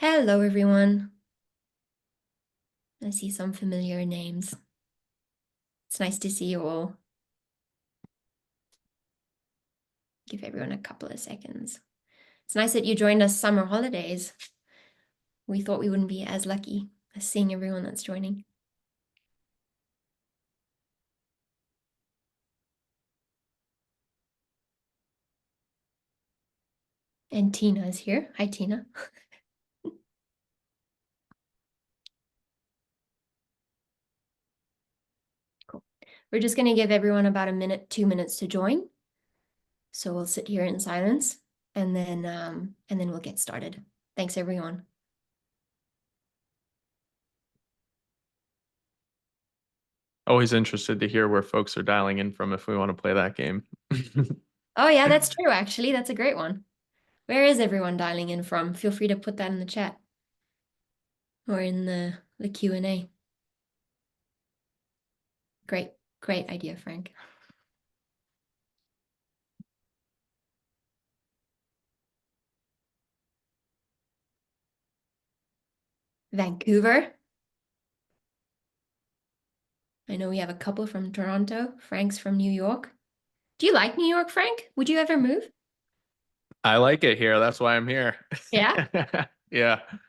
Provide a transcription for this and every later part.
Hello, everyone. I see some familiar names. It's nice to see you all. Give everyone a couple of seconds. It's nice that you joined us summer holidays. We thought we wouldn't be as lucky as seeing everyone that's joining. And Tina is here. Hi, Tina. Cool. We're just going to give everyone about a minute, 2 minutes to join. So we'll sit here in silence and then we'll get started. Thanks, everyone. Always interested to hear where folks are dialing in from if we want to play that game. Oh, yeah, that's true, actually. That's a great one. Where is everyone dialing in from? Feel free to put that in the chat or in the Q&A. Great idea, Frank. Vancouver. I know we have a couple from Toronto. Frank's from New York. Do you like New York, Frank? Would you ever move? I like it here. That's why I'm here. Yeah, Yeah, New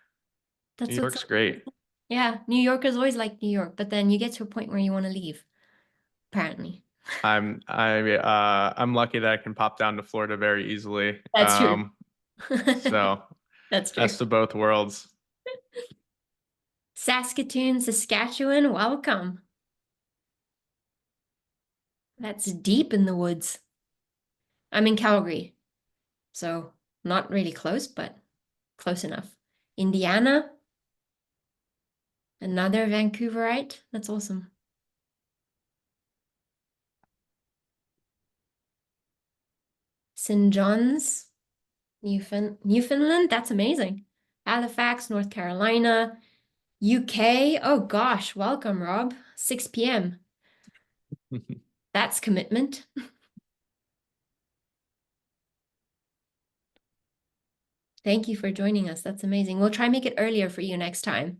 that's what's York's so great. Yeah, New Yorkers always like New York, but then you get to a point where you want to leave, apparently. I'm lucky that I can pop down to Florida very easily. That's true. So That's true. best of both worlds. Saskatoon, Saskatchewan, welcome. That's deep in the woods. I'm in Calgary, so not really close, but close enough. Indiana, another Vancouverite. That's awesome. St. John's, Newfoundland. That's amazing. Halifax, North Carolina, UK. Oh gosh, welcome, Rob. 6 p.m. That's commitment. Thank you for joining us. That's amazing. We'll try and make it earlier for you next time.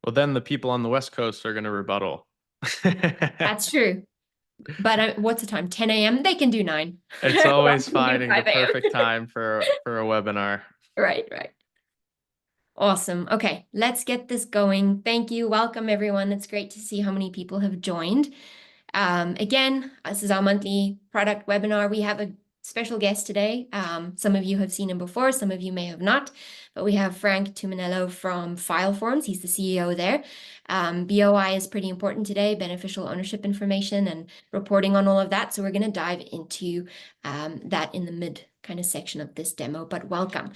Well, then the people on the West Coast are going to rebuttal. That's true. But what's the time? 10 a.m. They can do 9. It's Rob always can do finding the 5 a.m. perfect time for a webinar. Right. Awesome. Okay, let's get this going. Thank you. Welcome, everyone. It's great to see how many people have joined. Again, this is our monthly product webinar. We have a special guest today. Some of you have seen him before, some of you may have not, but we have Frank Tuminello from Fileforms. He's the CEO there. BOI is pretty important today, beneficial ownership information and reporting on all of that. So we're going to dive into that in the mid kind of section of this demo, but welcome.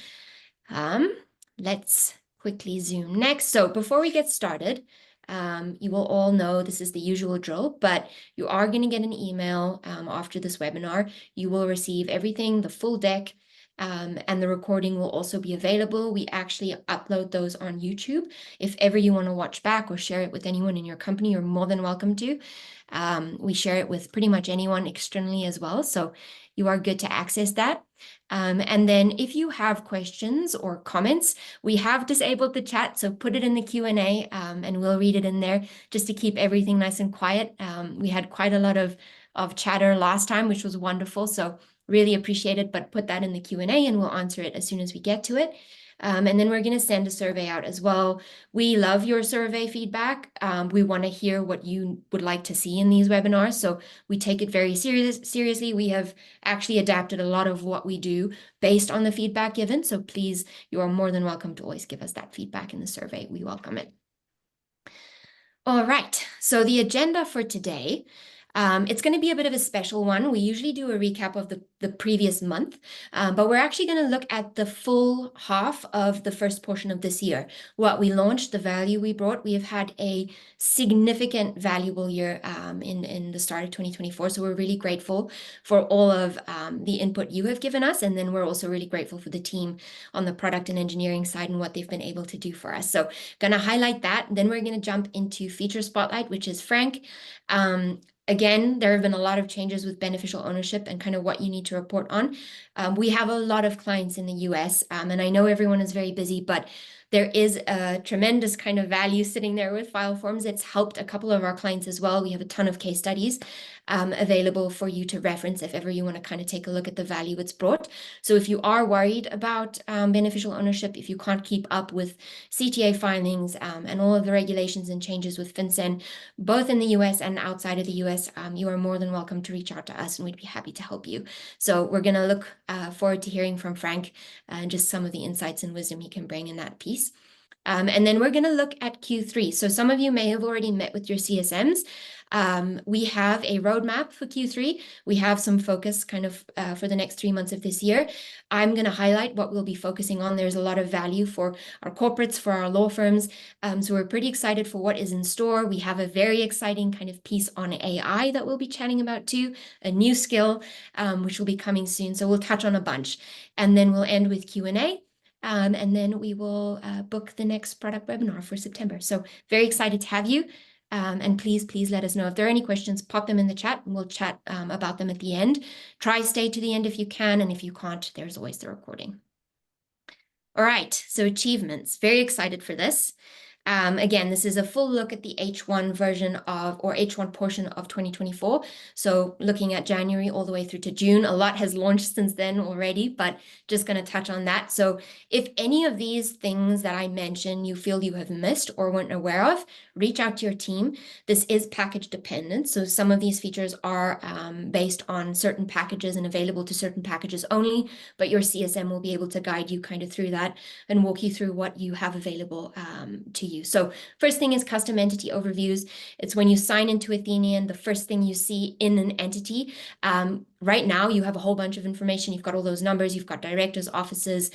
Let's quickly zoom next. So before we get started, you will all know this is the usual drill, but you are going to get an email after this webinar. You will receive everything, the full deck, and the recording will also be available. We actually upload those on YouTube. If ever you want to watch back or share it with anyone in your company, you're more than welcome to. We share it with pretty much anyone externally as well, so you are good to access that. And then if you have questions or comments, we have disabled the chat, so put it in the Q&A and we'll read it in there just to keep everything nice and quiet. We had quite a lot of chatter last time, which was wonderful, so really appreciate it, but put that in the Q&A and we'll answer it as soon as we get to it. And then we're going to send a survey out as well. We love your survey feedback. We want to hear what you would like to see in these webinars, so we take it very seriously. We have actually adapted a lot of what we do based on the feedback given, so please, you are more than welcome to always give us that feedback in the survey. We welcome it. All right, so the agenda for today, it's going to be a bit of a special one. We usually do a recap of the previous month, but we're actually going to look at the full half of the first portion of this year. What we launched, the value we brought. We have had a significant valuable year in the start of 2024, so we're really grateful for all of the input you have given us, and then we're also really grateful for the team on the product and engineering side and what they've been able to do for us. So going to highlight that, then we're going to jump into Feature Spotlight, which is Frank. Again, there have been a lot of changes with beneficial ownership and kind of what you need to report on. We have a lot of clients in the US, and I know everyone is very busy, but there is a tremendous kind of value sitting there with file forms. It's helped a couple of our clients as well. We have a ton of case studies available for you to reference if ever you want to kind of take a look at the value it's brought. So if you are worried about beneficial ownership, if you can't keep up with CTA filings and all of the regulations and changes with FinCEN, both in the US and outside of the US, you are more than welcome to reach out to us and we'd be happy to help you. So we're going to look forward to hearing from Frank and just some of the insights and wisdom he can bring in that piece. And then we're going to look at Q3. So some of you may have already met with your CSMs. We have a roadmap for Q3. We have some focus kind of for the next 3 months of this year. I'm going to highlight what we'll be focusing on. There's a lot of value for our corporates, for our law firms. So we're pretty excited for what is in store. We have a very exciting kind of piece on AI that we'll be chatting about too, a new skill, which will be coming soon. So we'll touch on a bunch. And then we'll end with Q&A. And then we will book the next product webinar for September. So very excited to have you. And please let us know if there are any questions, pop them in the chat and we'll chat about them at the end. Try stay to the end if you can. And if you can't, there's always the recording. All right, so achievements. Very excited for this. Again, this is a full look at the H1 version of, or H1 portion of 2024. So looking at January all the way through to June, a lot has launched since then already, but just going to touch on that. So if any of these things that I mentioned you feel you have missed or weren't aware of, reach out to your team. This is package dependent. So some of these features are based on certain packages and available to certain packages only, but your CSM will be able to guide you kind of through that and walk you through what you have available to you. So first thing is custom entity overviews. It's when you sign into Athennian, the first thing you see in an entity. Right now, you have a whole bunch of information. You've got all those numbers. You've got directors, offices,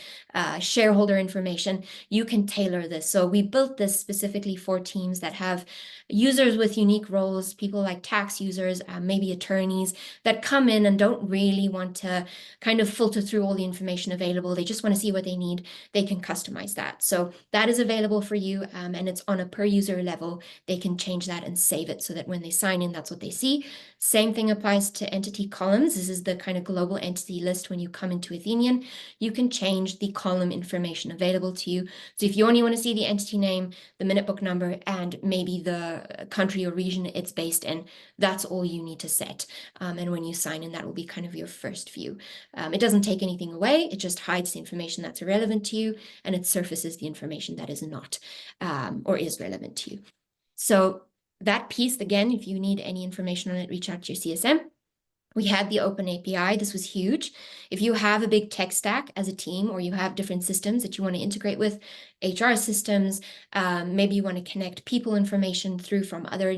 shareholder information. You can tailor this. So we built this specifically for teams that have users with unique roles, people like tax users, maybe attorneys that come in and don't really want to kind of filter through all the information available. They just want to see what they need. They can customize that. So that is available for you, and it's on a per user level. They can change that and save it so that when they sign in, that's what they see. Same thing applies to entity columns. This is the kind of global entity list when you come into Athennian. You can change the column information available to you. So if you only want to see the entity name, the minute book number, and maybe the country or region it's based in, that's all you need to set. And when you sign in, that will be kind of your first view. It doesn't take anything away. It just hides the information that's irrelevant to you, and it surfaces the information that is not or is relevant to you. So that piece, again, if you need any information on it, reach out to your CSM. We had the open API. This was huge. If you have a big tech stack as a team, or you have different systems that you want to integrate with, HR systems, maybe you want to connect people information through from other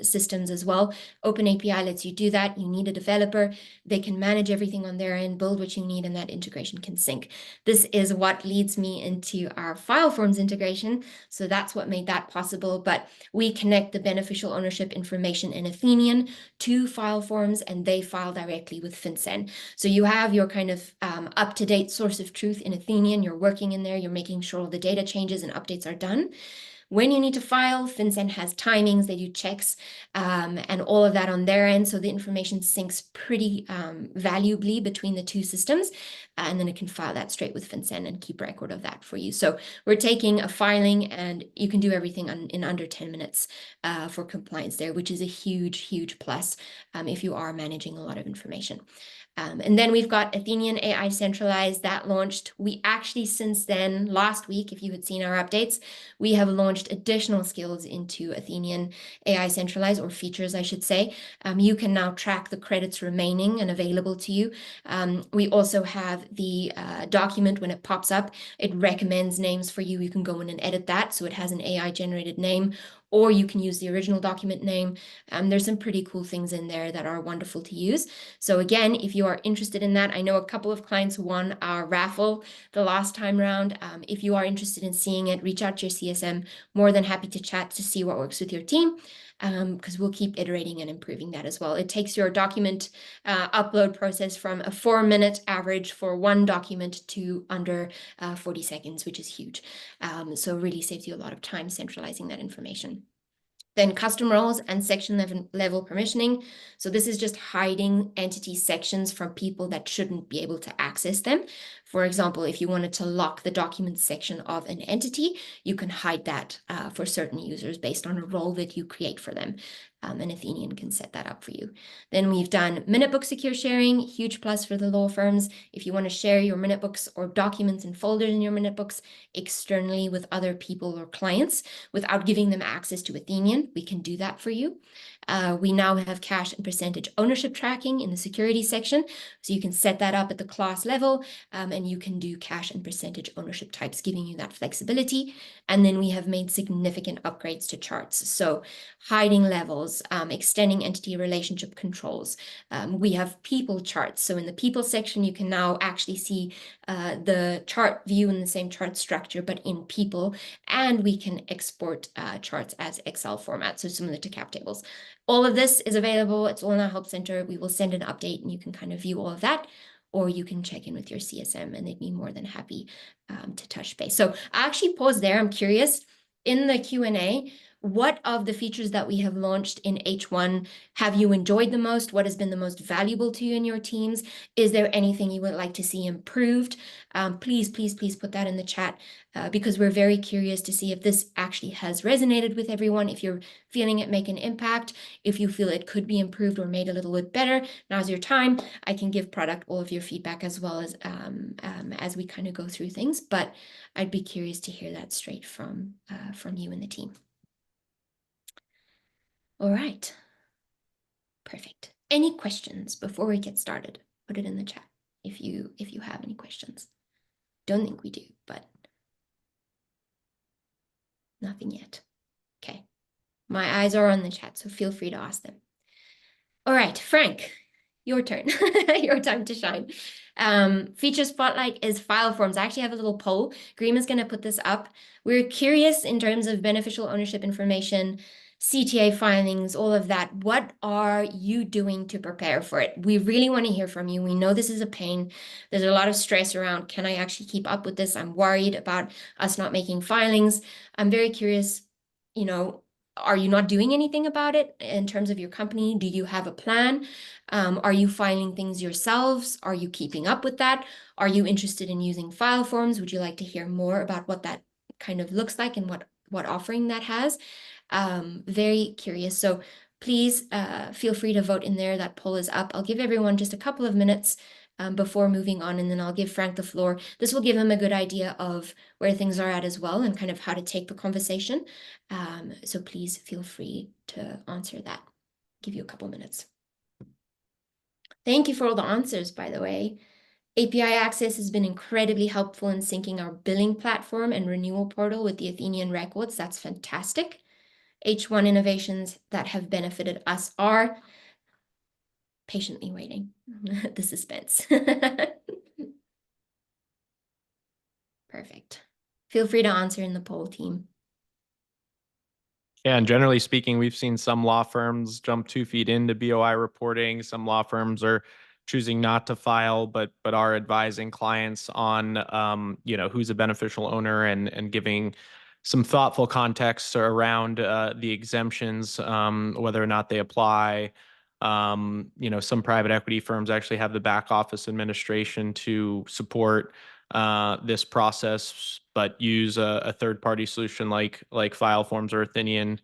systems as well. Open API lets you do that. You need a developer. They can manage everything on their end, build what you need, and that integration can sync. This is what leads me into our file forms integration. So that's what made that possible. But we connect the beneficial ownership information in Athennian to file forms, and they file directly with FinCEN. So you have your kind of up-to-date source of truth in Athennian. You're working in there. You're making sure all the data changes and updates are done. When you need to file, FinCEN has timings, they do checks, and all of that on their end. So the information syncs pretty valuably between the two systems. And then it can file that straight with FinCEN and keep record of that for you. So we're taking a filing and you can do everything in under 10 minutes for compliance there, which is a huge plus if you are managing a lot of information. And then we've got Athennian AI Centralized that launched. We actually, since then, last week, if you had seen our updates, we have launched additional skills into Athennian AI Centralized, or features, I should say. You can now track the credits remaining and available to you. We also have the document when it pops up. It recommends names for you. You can go in and edit that so it has an AI generated name, or you can use the original document name. There's some pretty cool things in there that are wonderful to use. So again, if you are interested in that, I know a couple of clients won our raffle the last time round. If you are interested in seeing it, reach out to your CSM. More than happy to chat to see what works with your team, because we'll keep iterating and improving that as well. It takes your document upload process from a 4-minute average for one document to under 40 seconds, which is huge. So really saves you a lot of time centralizing that information. Then custom roles and section level permissioning. So this is just hiding entity sections from people that shouldn't be able to access them. For example, if you wanted to lock the documents section of an entity, you can hide that for certain users based on a role that you create for them. And Athennian can set that up for you. Then we've done minute book secure sharing, huge plus for the law firms. If you want to share your minute books or documents and folders in your minute books externally with other people or clients without giving them access to Athennian, we can do that for you. We now have cache and percentage ownership tracking in the security section. So you can set that up at the class level, and you can do cache and percentage ownership types, giving you that flexibility. And then we have made significant upgrades to charts. So hiding levels, extending entity relationship controls. We have people charts. So in the people section, you can now actually see the chart view in the same chart structure, but in people. And we can export charts as Excel format, so similar to cap tables. All of this is available. It's all in our help center. We will send an update and you can kind of view all of that, or you can check in with your CSM and they'd be more than happy to touch base. So I actually pause there. I'm curious, in the Q&A, what of the features that we have launched in H1 have you enjoyed the most? What has been the most valuable to you and your teams? Is there anything you would like to see improved? Please put that in the chat because we're very curious to see if this actually has resonated with everyone, if you're feeling it make an impact, if you feel it could be improved or made a little bit better. Now's your time. I can give product all of your feedback as well as we kind of go through things, but I'd be curious to hear that straight from you and the team. All right. Perfect. Any questions before we get started? Put it in the chat if you have any questions. Don't think we do, but nothing yet. Okay. My eyes are on the chat, so feel free to ask them. All right, Frank, your turn. Your time to shine. Feature spotlight is file forms. I actually have a little poll. Green is going to put this up. We're curious in terms of beneficial ownership information, CTA filings, all of that. What are you doing to prepare for it? We really want to hear from you. We know this is a pain. There's a lot of stress around, can I actually keep up with this? I'm worried about us not making filings. I'm very curious, are you not doing anything about it in terms of your company? Do you have a plan? Are you filing things yourselves? Are you keeping up with that? Are you interested in using file forms? Would you like to hear more about what that kind of looks like and what offering that has? Very curious. So please feel free to vote in there. That poll is up. I'll give everyone just a couple of minutes before moving on, and then I'll give Frank the floor. This will give him a good idea of where things are at as well and kind of how to take the conversation. So please feel free to answer that. Give you a couple minutes. Thank you for all the answers, by the way. API access has been incredibly helpful in syncing our billing platform and renewal portal with the Athennian records. That's fantastic. H1 innovations that have benefited us are patiently waiting. The suspense. Perfect. Feel free to answer in the poll, team. Yeah, and generally speaking, we've seen some law firms jump 2 feet into BOI reporting. Some law firms are choosing not to file, but are advising clients on who's a beneficial owner and giving some thoughtful context around the exemptions, whether or not they apply. Some private equity firms actually have the back office administration to support this process, but use a third-party solution like File Forms or Athennian.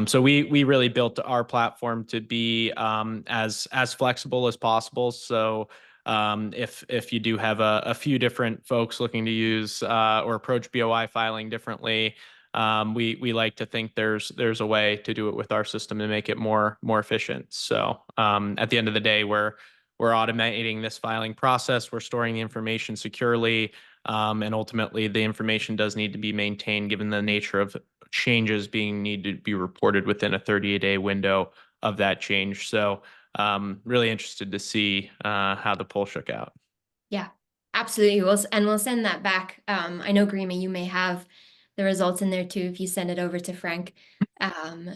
So we really built our platform to be as flexible as possible. So if you do have a few different folks looking to use or approach BOI filing differently, we like to think there's a way to do it with our system to make it more efficient. So at the end of the day, we're automating this filing process. We're storing the information securely, and ultimately the information does need to be maintained given the nature of changes need to be reported within a 30-day window of that change. So really interested to see how the poll shook out. Yeah, absolutely. We'll send that back. I know, Grima, you may have the results in there too if you send it over to Frank.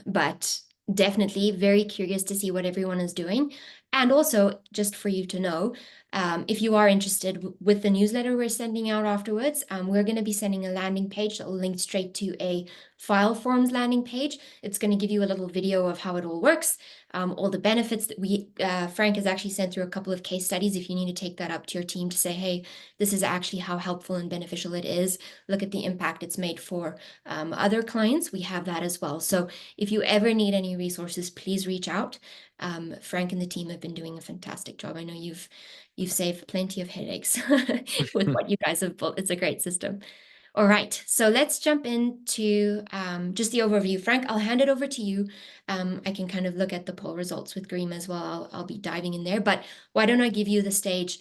But definitely very curious to see what everyone is doing. And also, just for you to know, If you are interested with the newsletter we're sending out afterwards, we're going to be sending a landing page that will link straight to a file forms landing page. It's going to give you a little video of how it all works, all the benefits that Frank has actually sent through a couple of case studies. If you need to take that up to your team to say, hey, this is actually how helpful and beneficial it is. Look at the impact it's made for other clients. We have that as well. So if you ever need any resources, please reach out. Frank and the team have been doing a fantastic job. I know you've saved plenty of headaches with what you guys have built. It's a great system. All right, so let's jump into just the overview. Frank, I'll hand it over to you. I can kind of look at the poll results with Green as well. I'll be diving in there, but why don't I give you the stage?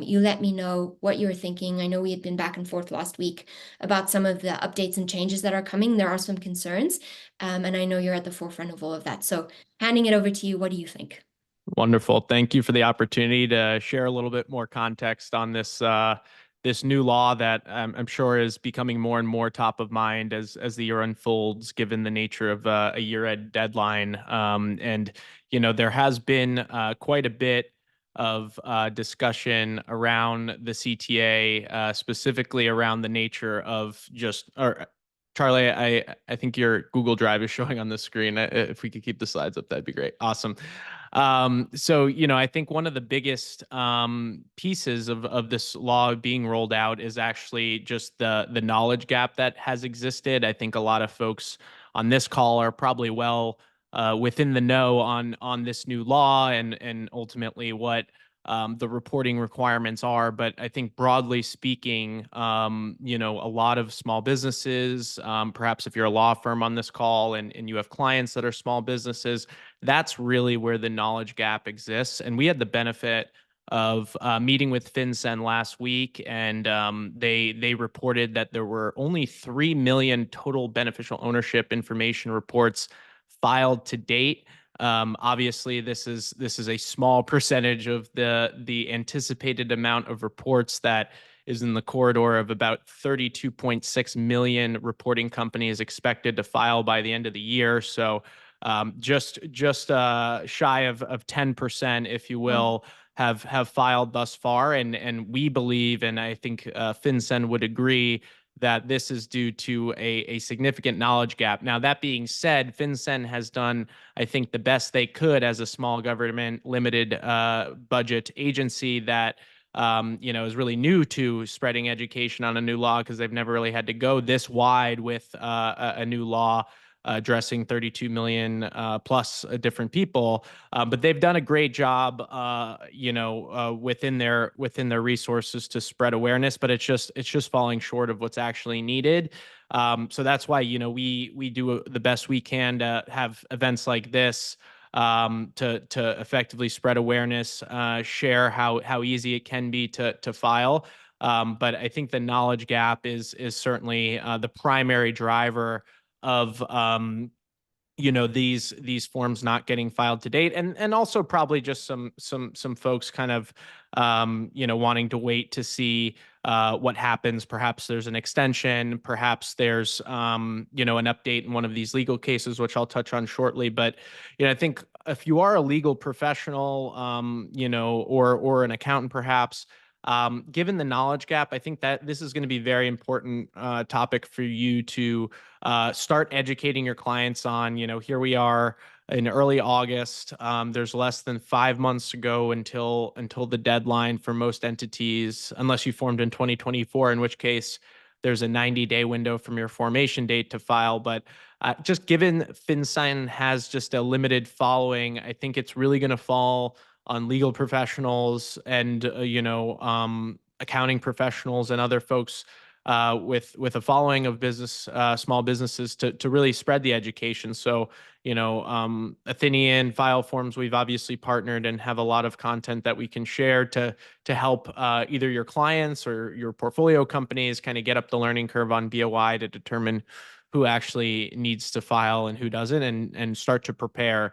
You let me know what you were thinking. I know we had been back and forth last week about some of the updates and changes that are coming. There are some concerns, and I know you're at the forefront of all of that. So handing it over to you, what do you think? Wonderful. Thank you for the opportunity to share a little bit more context on this new law that I'm sure is becoming more and more top of mind as the year unfolds, given the nature of a year-end deadline. And there has been quite a bit of discussion around the CTA, specifically around the nature of just or. Charlie, I think your Google Drive is showing on the screen. If we could keep the slides up, that'd be great. Awesome. So, I think one of the biggest pieces of this law being rolled out is actually just the knowledge gap that has existed. I think a lot of folks on this call are probably well within the know on this new law and ultimately what the reporting requirements are. But I think broadly speaking, a lot of small businesses, perhaps if you're a law firm on this call and you have clients that are small businesses, that's really where the knowledge gap exists. And we had the benefit of meeting with FinCEN last week, and they reported that there were only 3 million total beneficial ownership information reports filed to date. Obviously, this is a small percentage of the anticipated amount of reports that is in the corridor of about 32.6 million reporting companies expected to file by the end of the year. So just shy of 10%, if you will, have filed thus far, and we believe, and I think FinCEN would agree, that this is due to a significant knowledge gap. Now, that being said, FinCEN has done, I think, the best they could as a small government limited budget agency that is really new to spreading education on a new law, because they've never really had to go this wide with a new law addressing 32 million plus different people. But they've done a great job, within their resources to spread awareness. But it's just falling short of what's actually needed. So that's why we do the best we can to have events like this to effectively spread awareness, share how easy it can be to file. But I think the knowledge gap is certainly the primary driver of these forms not getting filed to date, and also probably just some folks kind of wanting to wait to see what happens. Perhaps there's an extension, perhaps there's an update in one of these legal cases, which I'll touch on shortly. But I think if you are a legal professional, or an accountant perhaps, given the knowledge gap, I think that this is going to be a very important topic for you to start educating your clients on. Here we are in early August. There's less than 5 months to go until the deadline for most entities, unless you formed in 2024, in which case there's a 90-day window from your formation date to file. But just given FinCEN has just a limited following, I think it's really going to fall on legal professionals and accounting professionals and other folks with a following of small businesses to really spread the education. So Athennian file forms, we've obviously partnered and have a lot of content that we can share to help either your clients or your portfolio companies kind of get up the learning curve on BOI to determine who actually needs to file and who doesn't, and start to prepare,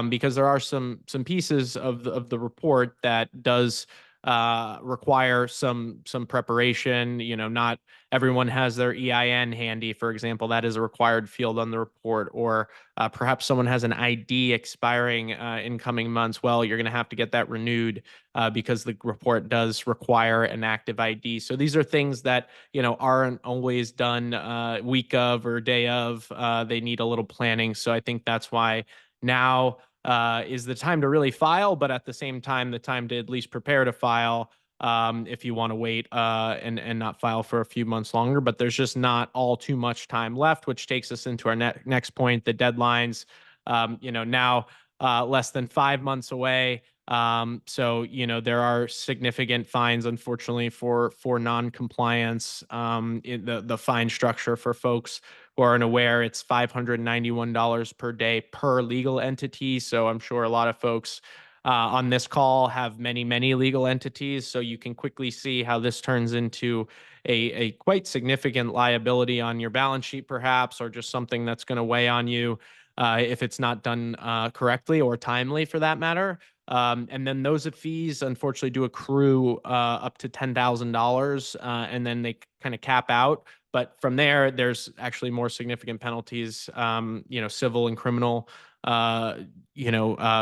because there are some pieces of the report that does require some preparation. Not everyone has their EIN handy, for example. That is a required field on the report. Or perhaps someone has an ID expiring in coming months. Well, you're going to have to get that renewed because the report does require an active ID. So these are things that aren't always done week of or day of. They need a little planning. So I think that's why now is the time to really file, but at the same time, the time to at least prepare to file if you want to wait and not file for a few months longer. But there's just not all too much time left, which takes us into our next point, the deadlines. Now less than 5 months away. So there are significant fines, unfortunately, for non-compliance. The fine structure for folks who aren't aware, it's $591 per day per legal entity. So I'm sure a lot of folks on this call have many legal entities. So you can quickly see how this turns into a quite significant liability on your balance sheet, perhaps, or just something that's going to weigh on you if it's not done correctly or timely, for that matter. And then those fees, unfortunately, do accrue up to $10,000, and then they kind of cap out. But from there, there's actually more significant penalties, civil and criminal,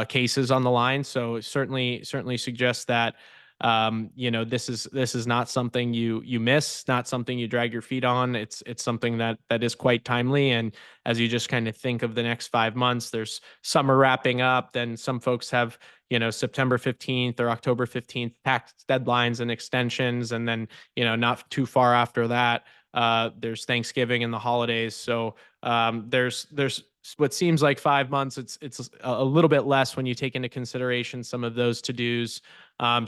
cases on the line. So certainly suggests that this is not something you miss, not something you drag your feet on. It's something that is quite timely. And as you just kind of think of the next 5 months, there's summer wrapping up. Then some folks have September 15th or October 15th tax deadlines and extensions, and then not too far after that, there's Thanksgiving and the holidays. So there's what seems like 5 months. It's a little bit less when you take into consideration some of those to dos.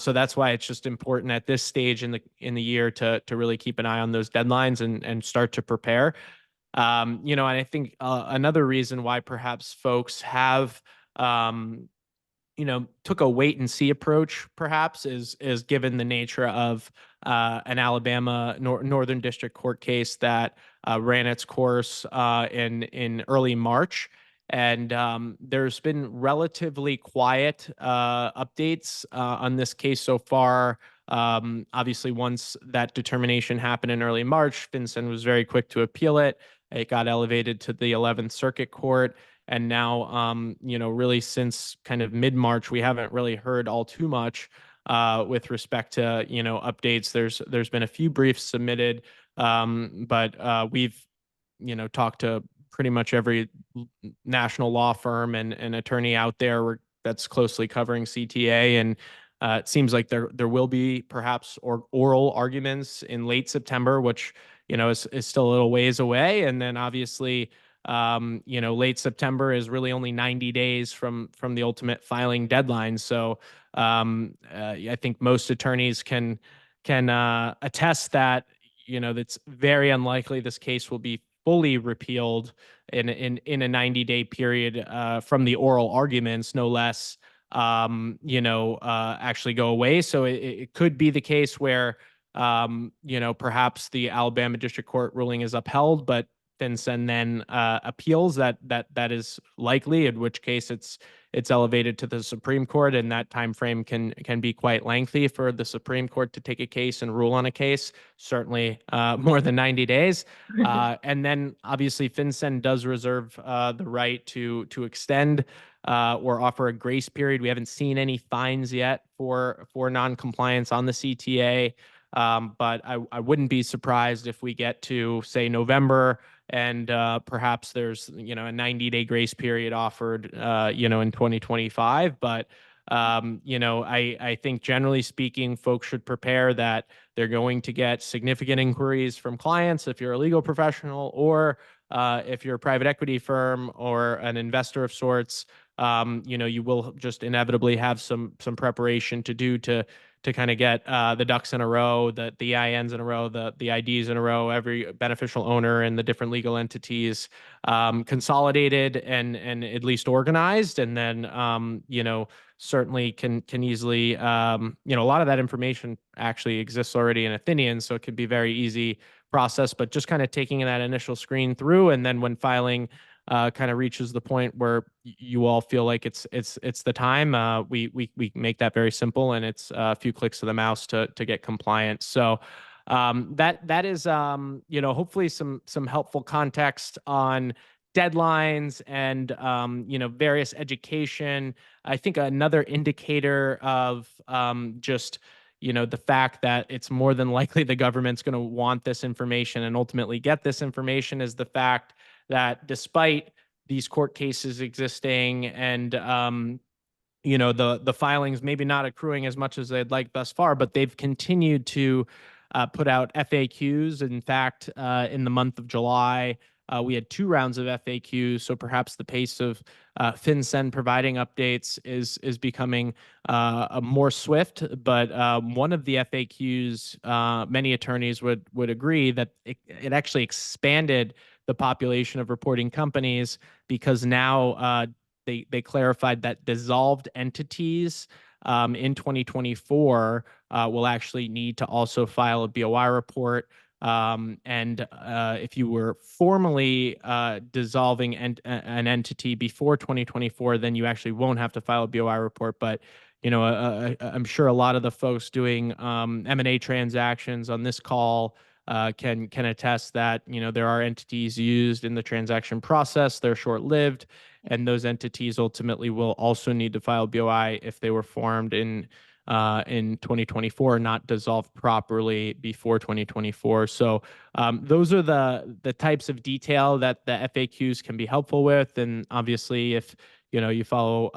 So that's why it's just important at this stage in the year to really keep an eye on those deadlines and start to prepare. And I think another reason why perhaps folks have took a wait and see approach, perhaps, is given the nature of an Alabama Northern District Court case that ran its course in early March. And there's been relatively quiet updates on this case so far. Obviously, once that determination happened in early March, FinCEN was very quick to appeal it. It got elevated to the 11th Circuit Court. And now, really since kind of mid-March, we haven't really heard all too much with respect to, updates. There's been a few briefs submitted, but we've, talked to pretty much every national law firm and attorney out there that's closely covering CTA. And it seems like there will be perhaps oral arguments in late September, which, is still a little ways away. And then obviously, late September is really only 90 days from the ultimate filing deadline. So I think most attorneys can attest that that's very unlikely this case will be fully repealed in a 90-day period from the oral arguments, no less. Actually go away. So it could be the case where perhaps the Alabama District Court ruling is upheld, but FinCEN then appeals. That is likely, in which case it's elevated to the Supreme Court, and that time frame can be quite lengthy for the Supreme Court to take a case and rule on a case. Certainly more than 90 days. And then obviously FinCEN does reserve the right to extend or offer a grace period. We haven't seen any fines yet for non-compliance on the CTA. But I wouldn't be surprised if we get to, say, November, and perhaps there's a 90-day grace period offered in 2025. But I think generally speaking, folks should prepare that they're going to get significant inquiries from clients if you're a legal professional, or if you're a private equity firm or an investor of sorts. You will just inevitably have some preparation to do to kind of get the ducks in a row, the EINs in a row, the IDs in a row, every beneficial owner and the different legal entities consolidated and at least organized. And then certainly can easily a lot of that information actually exists already in Athennian, so it could be very easy process. But just kind of taking that initial screen through, and then when filing kind of reaches the point where you all feel like it's the time, we make that very simple, and it's a few clicks of the mouse to get compliant. So that is hopefully some helpful context on deadlines and various education. I think another indicator of just the fact that it's more than likely the government's going to want this information and ultimately get this information is the fact that despite these court cases existing and the filings maybe not accruing as much as they'd like thus far, but they've continued to put out FAQs. In fact, in the month of July, we had 2 rounds of FAQs, so perhaps the pace of FinCEN providing updates is becoming more swift. But one of the FAQs, many attorneys would agree that it actually expanded the population of reporting companies, because now they clarified that dissolved entities in 2024 will actually need to also file a BOI report. And if you were formally dissolving an entity before 2024, then you actually won't have to file a BOI report. But I'm sure a lot of the folks doing M&A transactions on this call can attest that there are entities used in the transaction process. They're short-lived, and those entities ultimately will also need to file BOI if they were formed in 2024, not dissolved properly before 2024. So those are the types of detail that the FAQs can be helpful with. And obviously, if you follow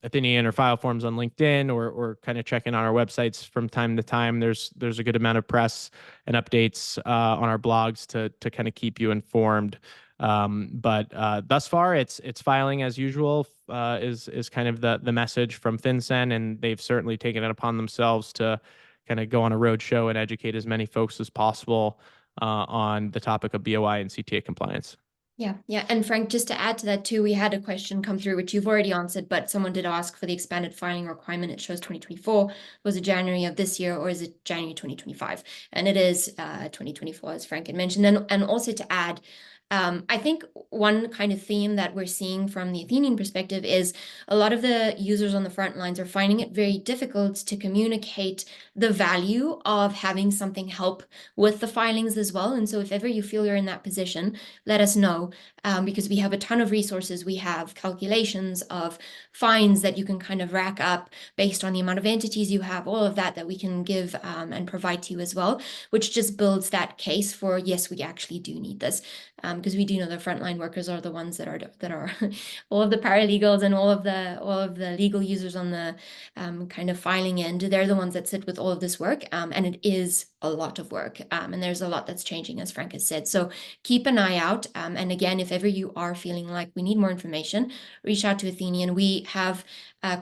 Athennian or file forms on LinkedIn, or kind of checking on our websites from time to time, there's a good amount of press and updates on our blogs to kind of keep you informed. But thus far, it's filing as usual, is kind of the message from FinCEN, and they've certainly taken it upon themselves to kind of go on a roadshow and educate as many folks as possible on the topic of BOI and CTA compliance. Yeah, yeah. And Frank, just to add to that too, we had a question come through, which you've already answered, but someone did ask for the expanded filing requirement. It shows 2024. Was it January of this year, or is it January 2025? And it is 2024, as Frank had mentioned. And also to add, I think one kind of theme that we're seeing from the Athenian perspective is a lot of the users on the front lines are finding it very difficult to communicate the value of having something help with the filings as well. And so if ever you feel you're in that position, let us know, because we have a ton of resources. We have calculations of fines that you can kind of rack up based on the amount of entities you have, all of that we can give and provide to you as well, which just builds that case for, yes, we actually do need this. Because we do know the frontline workers are the ones that are all of the paralegals and all of the legal users on the kind of filing end. They're the ones that sit with all of this work, and it is a lot of work, and there's a lot that's changing, as Frank has said. So keep an eye out. And again, if ever you are feeling like we need more information, reach out to Athenian. We have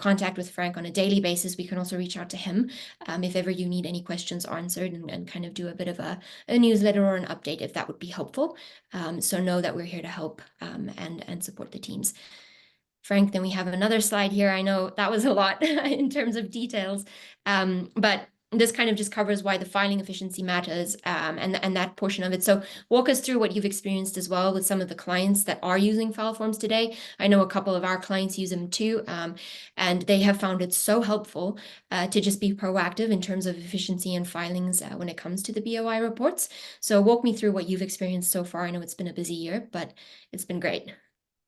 contact with Frank on a daily basis. We can also reach out to him if ever you need any questions answered, and kind of do a bit of a newsletter or an update if that would be helpful. So know that we're here to help and support the teams. Frank, then we have another slide here. I know that was a lot in terms of details, but this kind of just covers why the filing efficiency matters, and that portion of it. So walk us through what you've experienced as well with some of the clients that are using file forms today. I know a couple of our clients use them too, and they have found it so helpful to just be proactive in terms of efficiency and filings when it comes to the BOI reports. So walk me through what you've experienced so far. I know it's been a busy year, but it's been great.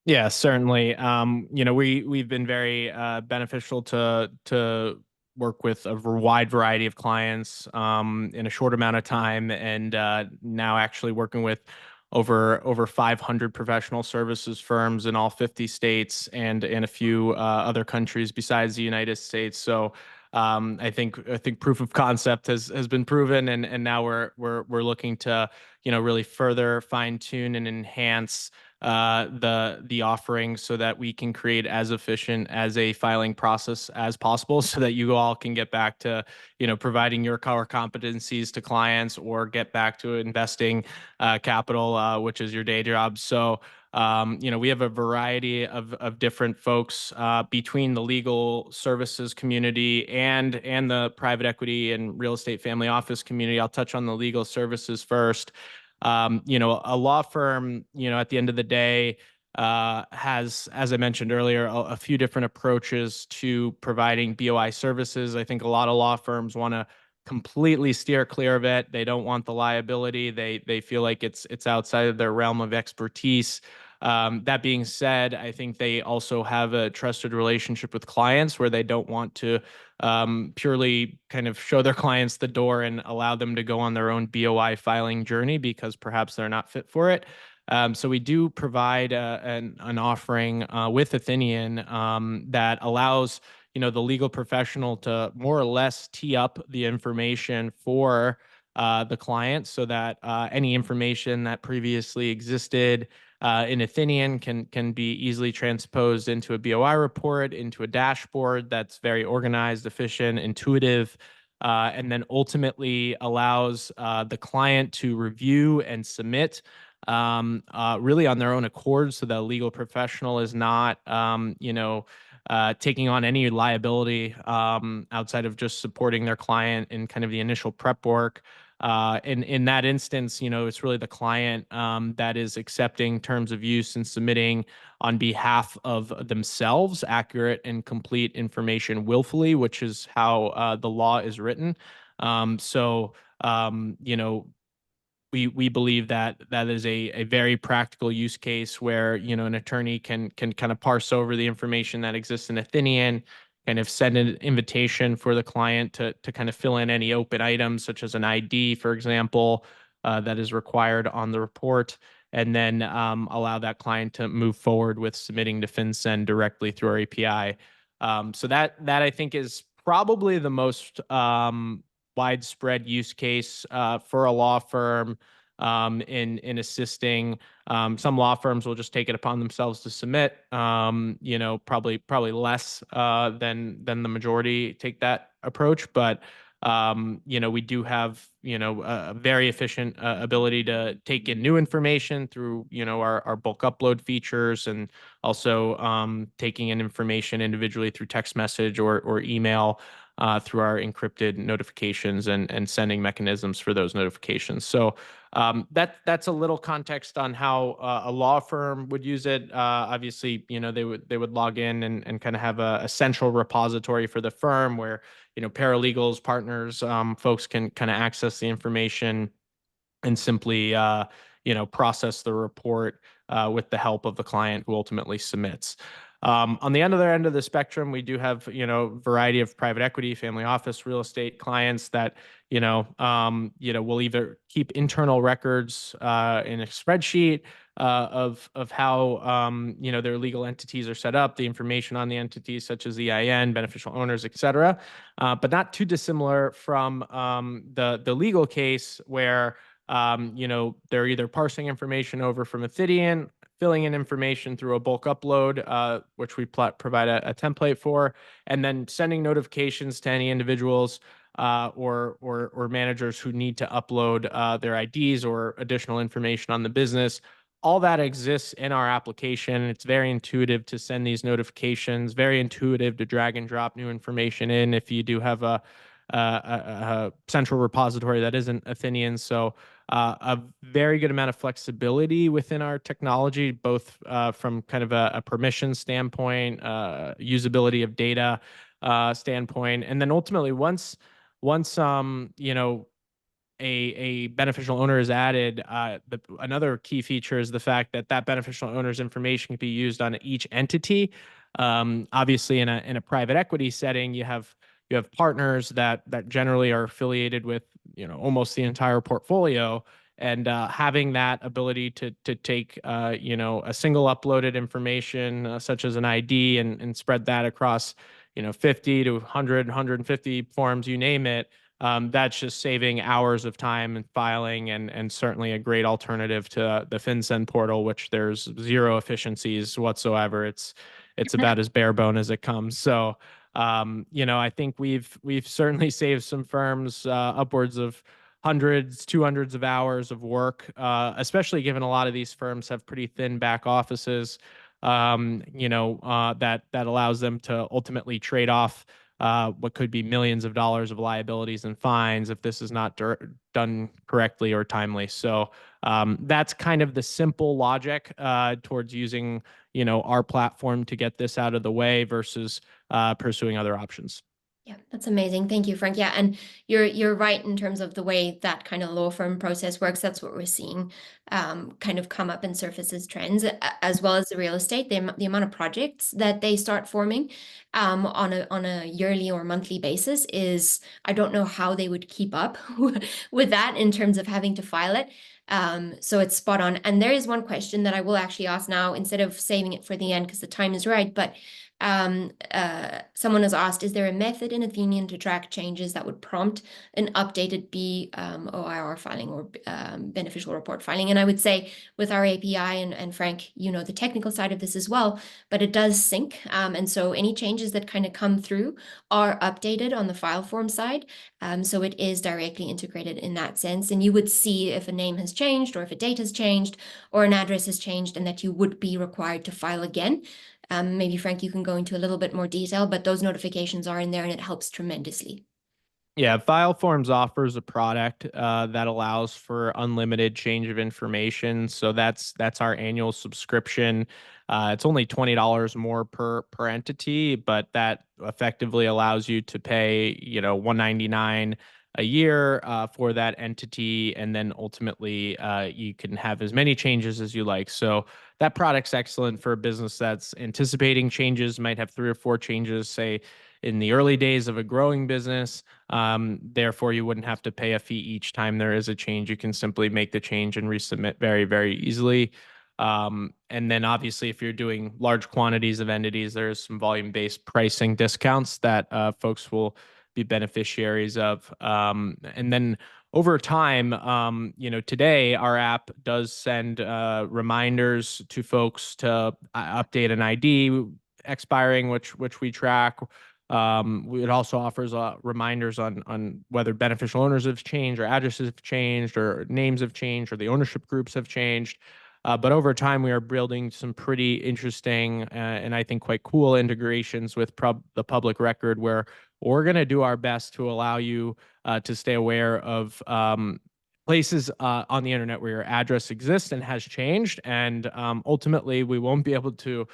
Yeah, certainly. We've been very beneficial to work with a wide variety of clients in a short amount of time, and now actually working with over 500 professional services firms in all 50 states and in a few other countries besides the United States. So I think proof of concept has been proven, and now we're looking to really further fine tune and enhance the offering so that we can create as efficient as a filing process as possible, so that you all can get back to providing your core competencies to clients, or get back to investing capital, which is your day job. So we have a variety of different folks between the legal services community and the private equity and real estate family office community. I'll touch on the legal services first. A law firm, at the end of the day, has, as I mentioned earlier, a few different approaches to providing BOI services. I think a lot of law firms want to completely steer clear of it. They don't want the liability. They feel like it's outside of their realm of expertise. That being said, I think they also have a trusted relationship with clients where they don't want to purely kind of show their clients the door and allow them to go on their own BOI filing journey because perhaps they're not fit for it. So we do provide an offering with Athennian that allows the legal professional to more or less tee up the information for the client so that any information that previously existed in Athennian can be easily transposed into a BOI report, into a dashboard that's very organized, efficient, intuitive, and then ultimately allows the client to review and submit really on their own accord, so the legal professional is not, taking on any liability outside of just supporting their client in kind of the initial prep work. In that instance, it's really the client that is accepting terms of use and submitting on behalf of themselves accurate and complete information willfully, which is how the law is written. So, we believe that that is a very practical use case where an attorney can kind of parse over the information that exists in Athenian, kind of send an invitation for the client to kind of fill in any open items such as an ID, for example, that is required on the report, and then allow that client to move forward with submitting to FinCEN directly through our API. So that I think is probably the most widespread use case for a law firm in assisting. Some law firms will just take it upon themselves to submit. Probably less than the majority take that approach, but we do have a very efficient ability to take in new information through our bulk upload features, and also taking in information individually through text message or email through our encrypted notifications and sending mechanisms for those notifications. So that's a little context on how a law firm would use it. Obviously, they would log in and kind of have a central repository for the firm where paralegals, partners, folks can kind of access the information and simply process the report with the help of the client who ultimately submits. On the other end of the spectrum, we do have variety of private equity, family office, real estate clients that will either keep internal records in a spreadsheet of how their legal entities are set up, the information on the entities such as EIN, beneficial owners, etc. But not too dissimilar from the legal case where they're either parsing information over from Athennian, filling in information through a bulk upload, which we provide a template for, and then sending notifications to any individuals or managers who need to upload their IDs or additional information on the business. All that exists in our application. It's very intuitive to send these notifications, very intuitive to drag and drop new information in if you do have a central repository that isn't Athenian. So a very good amount of flexibility within our technology, both from kind of a permission standpoint, usability of data standpoint, and then ultimately once a beneficial owner is added, another key feature is the fact that that beneficial owner's information can be used on each entity. Obviously, in a private equity setting, you have partners that generally are affiliated with almost the entire portfolio, and having that ability to take a single uploaded information such as an ID and spread that across 50 to 100 150 forms, you name it. That's just saving hours of time and filing, and certainly a great alternative to the FinCEN portal, which there's zero efficiencies whatsoever. It's about as bare bone as it comes. So I think we've certainly saved some firms upwards of hundreds to hundreds of hours of work, especially given a lot of these firms have pretty thin back offices. That allows them to ultimately trade off what could be millions of dollars of liabilities and fines if this is not done correctly or timely. So that's kind of the simple logic towards using, our platform to get this out of the way versus pursuing other options. Yeah, that's amazing. Thank you, Frank. Yeah, and you're right in terms of the way that kind of law firm process works. That's what we're seeing kind of come up and surface as trends, as well as the real estate. The amount of projects that they start forming on a yearly or monthly basis is, I don't know how they would keep up with that in terms of having to file it. So it's spot on. And there is one question that I will actually ask now instead of saving it for the end because the time is right, but someone has asked, is there a method in Athenian to track changes that would prompt an updated BOIR filing or beneficial report filing? And I would say with our API, and Frank, you know the technical side of this as well, but it does sync. And so any changes that kind of come through are updated on the file form side. So it is directly integrated in that sense. And you would see if a name has changed or if a date has changed or an address has changed and that you would be required to file again. Maybe Frank, you can go into a little bit more detail, but those notifications are in there and it helps tremendously. Yeah, FileForms offers a product that allows for unlimited change of information. So that's our annual subscription. It's only $20 more per entity, but that effectively allows you to pay, 199 a year for that entity, and then ultimately you can have as many changes as you like. So that product's excellent for a business that's anticipating changes, might have 3 or 4 changes, say in the early days of a growing business. Therefore, you wouldn't have to pay a fee each time there is a change. You can simply make the change and resubmit very, very easily. And then obviously, if you're doing large quantities of entities, there's some volume-based pricing discounts that folks will be beneficiaries of. And then over time, today our app does send reminders to folks to update an ID expiring, which we track. It also offers reminders on whether beneficial owners have changed or addresses have changed or names have changed or the ownership groups have changed. But over time, we are building some pretty interesting and I think quite cool integrations with the public record where we're going to do our best to allow you to stay aware of places on the internet where your address exists and has changed. And ultimately, we won't be able to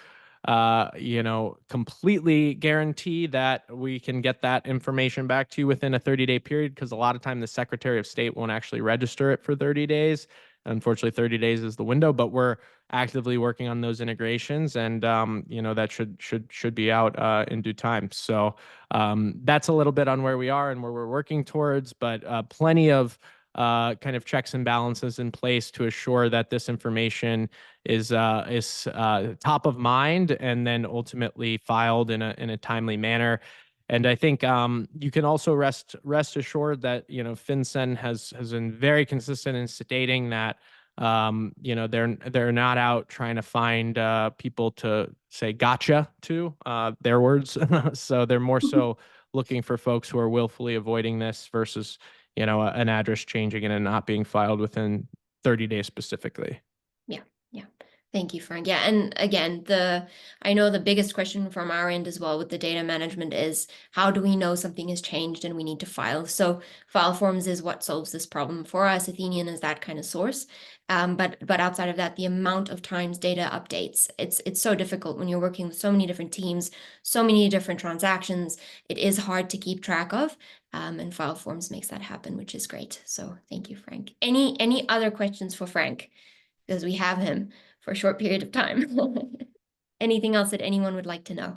completely guarantee that we can get that information back to you within a 30-day period, because a lot of time the Secretary of State won't actually register it for 30 days. Unfortunately, 30 days is the window, but we're actively working on those integrations, and that should be out in due time. So that's a little bit on where we are and where we're working towards, but plenty of kind of checks and balances in place to assure that this information is top of mind and then ultimately filed in a timely manner. And I think you can also rest assured that FinCEN has been very consistent in stating that they're not out trying to find people to say gotcha to, their words. So they're more so looking for folks who are willfully avoiding this versus an address changing and it not being filed within 30 days specifically. Yeah, yeah. Thank you, Frank. Yeah, and again, I know the biggest question from our end as well with the data management is how do we know something has changed and we need to file? So file forms is what solves this problem for us. Athenian is that kind of source. But outside of that, the amount of times data updates, it's so difficult when you're working with so many different teams, so many different transactions. It is hard to keep track of. And file forms makes that happen, which is great. So thank you, Frank. Any other questions for Frank? Because we have him for a short period of time. Anything else that anyone would like to know?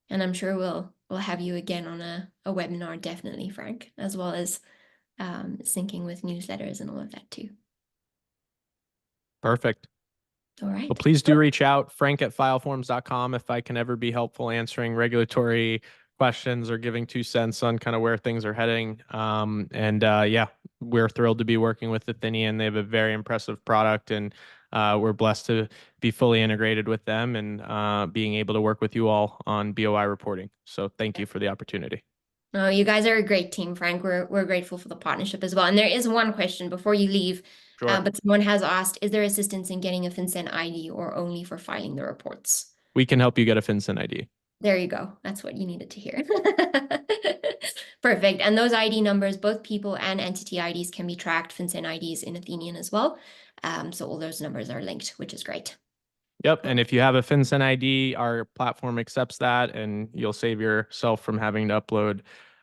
And I'm sure we'll have you again on a webinar, definitely, Frank, as well as syncing with newsletters and all of that too. Perfect. All right. Well, please do reach out, frank@fileforms.com, if I can ever be helpful answering regulatory questions or giving 2 cents on kind of where things are heading. Yeah, we're thrilled to be working with Athennian. They have a very impressive product, and we're blessed to be fully integrated with them and being able to work with you all on BOI reporting. So thank you for the opportunity. Oh, you guys are a great team, Frank. We're grateful for the partnership as well. And there is one question before you leave, Sure. but someone has asked, is there assistance in getting a FinCEN ID or only for filing the reports? we can help you get a FinCEN ID. There you go. That's what you needed to hear. Perfect. And those ID numbers, both people and entity IDs, can be tracked, FinCEN IDs in Athennian as well. So all those numbers are linked, which is great. Yep. And if you have a FinCEN ID, our platform accepts that, and you'll save yourself from having to upload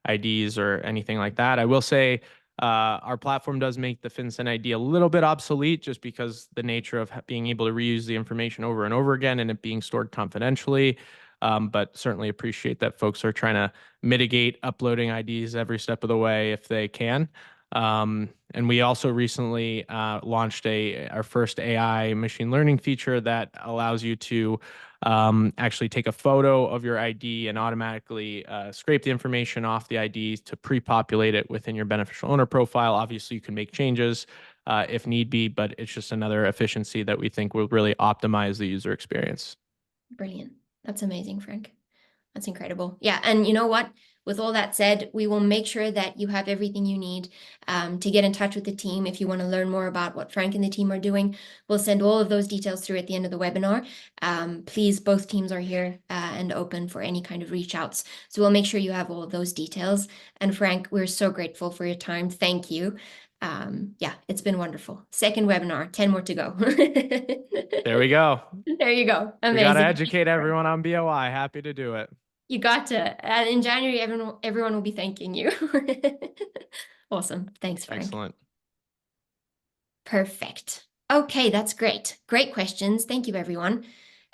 IDs or anything like that. I will say our platform does make the FinCEN ID a little bit obsolete just because the nature of being able to reuse the information over and over again and it being stored confidentially. But certainly appreciate that folks are trying to mitigate uploading IDs every step of the way if they can. And we also recently launched our first AI machine learning feature that allows you to actually take a photo of your ID and automatically scrape the information off the ID to pre-populate it within your beneficial owner profile. Obviously, you can make changes if need be, but it's just another efficiency that we think will really optimize the user experience. Brilliant. That's amazing, Frank. That's incredible. Yeah, and you know what? With all that said, we will make sure that you have everything you need to get in touch with the team. If you want to learn more about what Frank and the team are doing, we'll send all of those details through at the end of the webinar. Please, both teams are here and open for any kind of reach outs. So we'll make sure you have all of those details. And Frank, we're so grateful for your time. Thank you. Yeah, it's been wonderful. Second webinar, 10 more to go. There we go. There you go. We got to Amazing. educate everyone on BOI. Happy to do it. You got to. And in January, everyone will be thanking you. Awesome. Thanks, Frank. Excellent. Perfect. Okay, that's great. Great questions. Thank you, everyone.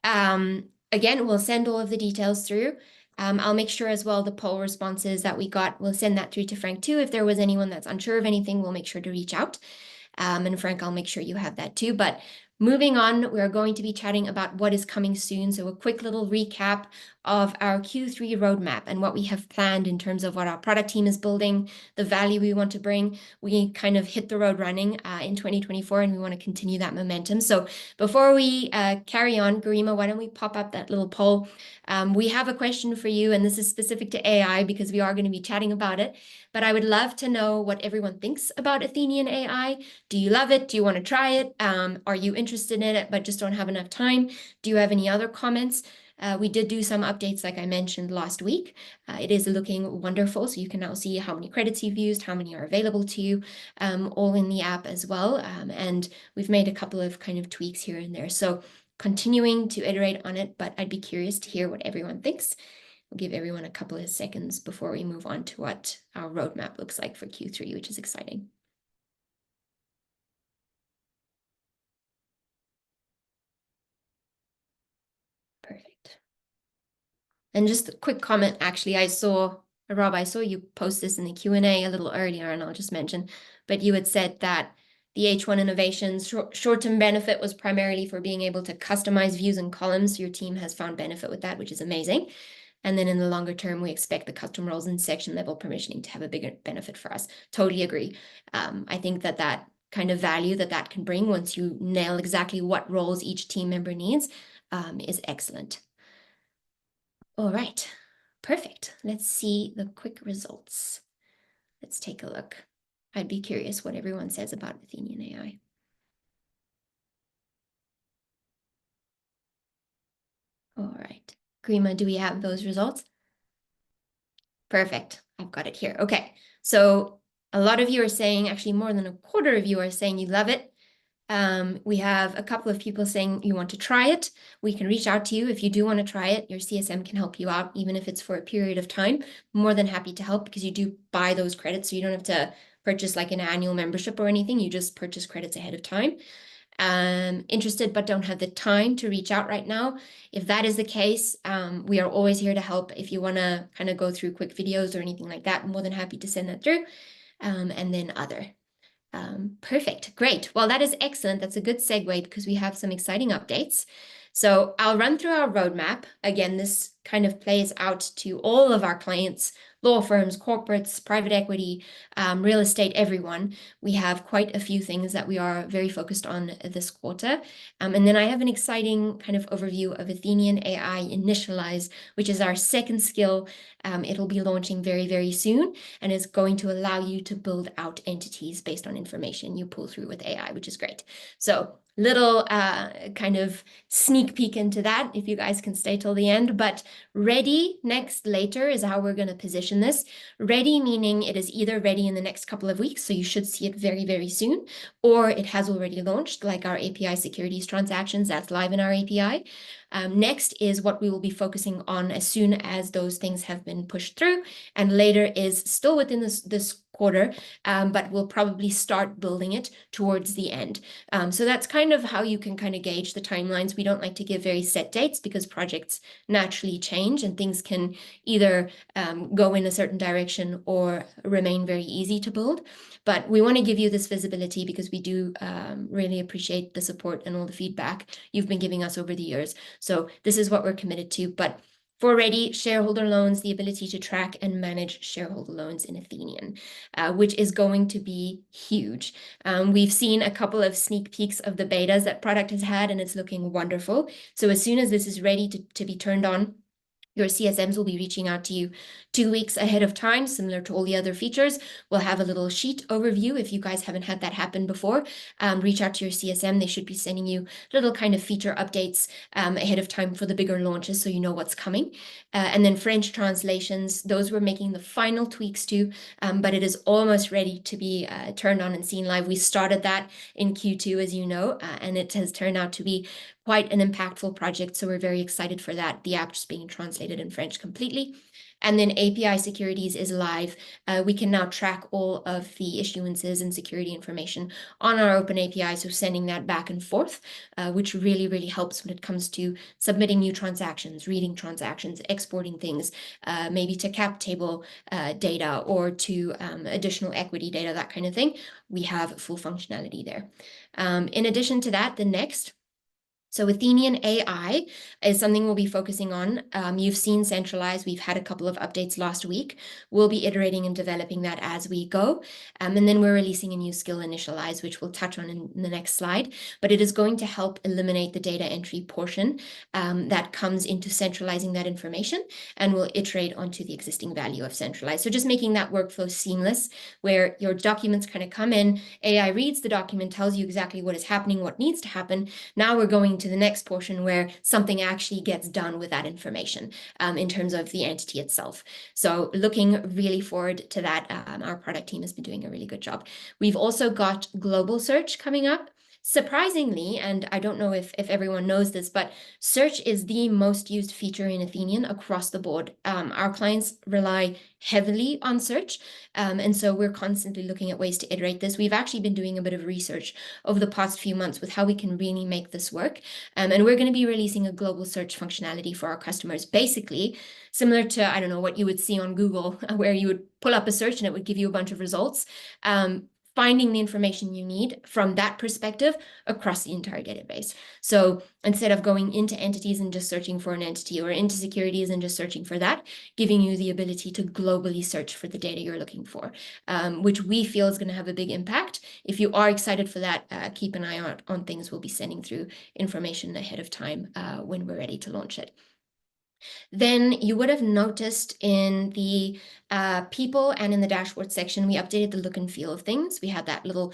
Again, we'll send all of the details through. I'll make sure as well the poll responses that we got, we'll send that through to Frank too. If there was anyone that's unsure of anything, we'll make sure to reach out. And Frank, I'll make sure you have that too. But moving on, we're going to be chatting about what is coming soon. So a quick little recap of our Q3 roadmap and what we have planned in terms of what our product team is building, the value we want to bring. We kind of hit the road running in 2024, and we want to continue that momentum. So before we carry on, Garima, why don't we pop up that little poll? We have a question for you, and this is specific to AI because we are going to be chatting about it. But I would love to know what everyone thinks about Athennian AI. Do you love it? Do you want to try it? Are you interested in it but just don't have enough time? Do you have any other comments? We did do some updates, like I mentioned last week. It is looking wonderful. So you can now see how many credits you've used, how many are available to you, all in the app as well. And we've made a couple of kind of tweaks here and there. So continuing to iterate on it, but I'd be curious to hear what everyone thinks. We'll give everyone a couple of seconds before we move on to what our roadmap looks like for Q3, which is exciting. Perfect. And just a quick comment, actually, Rob, I saw you post this in the Q&A a little earlier, and I'll just mention, but you had said that the H1 innovations short-term benefit was primarily for being able to customize views and columns. Your team has found benefit with that, which is amazing. And then in the longer term, we expect the custom roles and section level permissioning to have a bigger benefit for us. Totally agree. I think that kind of value that can bring once you nail exactly what roles each team member needs is excellent. All right, perfect. Let's see the quick results. Let's take a look. I'd be curious what everyone says about Athennian AI. All right, Grima, do we have those results? Perfect, I've got it here. Okay, so a lot of you are saying, actually more than a quarter of you are saying you love it. We have a couple of people saying you want to try it. We can reach out to you if you do want to try it. Your CSM can help you out, even if it's for a period of time. More than happy to help because you do buy those credits, so you don't have to purchase like an annual membership or anything. You just purchase credits ahead of time. Interested but don't have the time to reach out right now. If that is the case, we are always here to help. If you want to kind of go through quick videos or anything like that, I'm more than happy to send that through. And then other. Perfect. Great. Well, that is excellent. That's a good segue because we have some exciting updates. So I'll run through our roadmap. Again, this kind of plays out to all of our clients, law firms, corporates, private equity, real estate, everyone. We have quite a few things that we are very focused on this quarter. And then I have an exciting kind of overview of Athenian AI Initialize, which is our second skill. It'll be launching very, very soon and is going to allow you to build out entities based on information you pull through with AI, which is great. So little kind of sneak peek into that if you guys can stay till the end. But ready next later is how we're going to position this. Ready meaning it is either ready in the next couple of weeks, so you should see it very, very soon, or it has already launched, like our API securities transactions, that's live in our API. Next is what we will be focusing on as soon as those things have been pushed through, and later is still within this quarter, but we'll probably start building it towards the end. So that's kind of how you can kind of gauge the timelines. We don't like to give very set dates because projects naturally change and things can either go in a certain direction or remain very easy to build. But we want to give you this visibility because we do really appreciate the support and all the feedback you've been giving us over the years. So this is what we're committed to. But for ready, shareholder loans, the ability to track and manage shareholder loans in Athenian, which is going to be huge. We've seen a couple of sneak peeks of the betas that product has had, and it's looking wonderful. So as soon as this is ready to be turned on, your CSMs will be reaching out to you 2 weeks ahead of time, similar to all the other features. We'll have a little sheet overview. If you guys haven't had that happen before, reach out to your CSM. They should be sending you little kind of feature updates ahead of time for the bigger launches so you know what's coming. And then French translations, those we're making the final tweaks to, but it is almost ready to be turned on and seen live. We started that in Q2, as you know, and it has turned out to be quite an impactful project. So we're very excited for that. The app just being translated in French completely. And then API securities is live. We can now track all of the issuances and security information on our open API. So sending that back and forth, which really, really helps when it comes to submitting new transactions, reading transactions, exporting things, maybe to cap table data or to additional equity data, that kind of thing. We have full functionality there. In addition to that, the next, so Athenian AI is something we'll be focusing on. You've seen Centralize. We've had a couple of updates last week. We'll be iterating and developing that as we go. And then we're releasing a new skill, Initialize, which we'll touch on in the next slide. But it is going to help eliminate the data entry portion that comes into centralizing that information, and we'll iterate onto the existing value of Centralize. So just making that workflow seamless, where your documents kind of come in, AI reads the document, tells you exactly what is happening, what needs to happen. Now we're going to the next portion where something actually gets done with that information in terms of the entity itself. So looking really forward to that. Our product team has been doing a really good job. We've also got global search coming up. Surprisingly, and I don't know if everyone knows this, but search is the most used feature in Athenian across the board. Our clients rely heavily on search, and so we're constantly looking at ways to iterate this. We've actually been doing a bit of research over the past few months with how we can really make this work, and we're going to be releasing a global search functionality for our customers, basically similar to, I don't know, what you would see on Google, where you would pull up a search and it would give you a bunch of results. Finding the information you need from that perspective across the entire database. So instead of going into entities and just searching for an entity, or into securities and just searching for that, giving you the ability to globally search for the data you're looking for, which we feel is going to have a big impact. If you are excited for that, keep an eye out on things. We'll be sending through information ahead of time when we're ready to launch it. Then you would have noticed in the people and in the dashboard section, we updated the look and feel of things. We had that little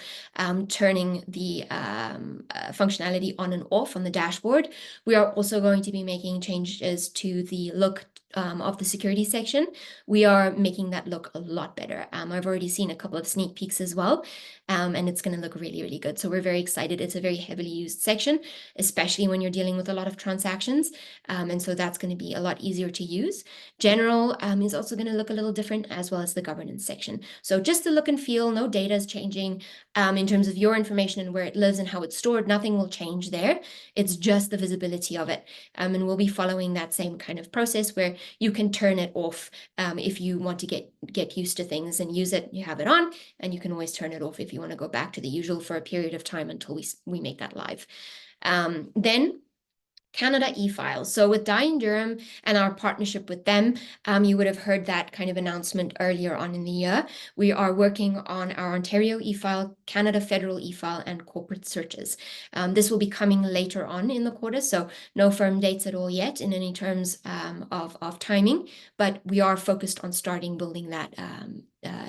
turning the functionality on and off on the dashboard. We are also going to be making changes to the look of the security section. We are making that look a lot better. I've already seen a couple of sneak peeks as well, and it's going to look really, really good. So we're very excited. It's a very heavily used section, especially when you're dealing with a lot of transactions. And so that's going to be a lot easier to use. General is also going to look a little different, as well as the governance section. So just the look and feel, no data is changing in terms of your information and where it lives and how it's stored. Nothing will change there. It's just the visibility of it. And we'll be following that same kind of process where you can turn it off if you want to get used to things and use it. You have it on, and you can always turn it off if you want to go back to the usual for a period of time until we make that live. Then Canada e-files. So with Dye and Durham and our partnership with them, you would have heard that kind of announcement earlier on in the year. We are working on our Ontario e-file, Canada federal e-file, and corporate searches. This will be coming later on in the quarter, so no firm dates at all yet in any terms of timing, but we are focused on starting building that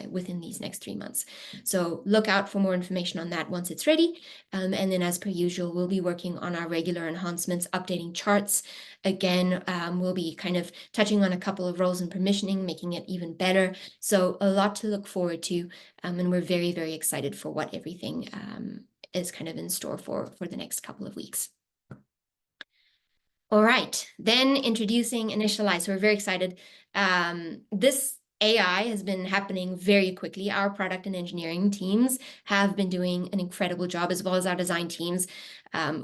within these next 3 months. So look out for more information on that once it's ready. And then as per usual, we'll be working on our regular enhancements, updating charts. Again, we'll be kind of touching on a couple of roles and permissioning, making it even better. So a lot to look forward to. And we're very, very excited for what everything is kind of in store for the next couple of weeks. All right, then introducing Initialize. So we're very excited. This AI has been happening very quickly. Our product and engineering teams have been doing an incredible job, as well as our design teams.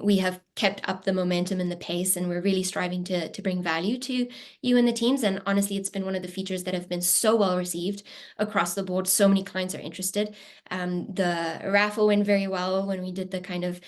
We have kept up the momentum and the pace, and we're really striving to bring value to you and the teams. And honestly, it's been one of the features that have been so well received across the board. So many clients are interested. The raffle went very well when we did the kind of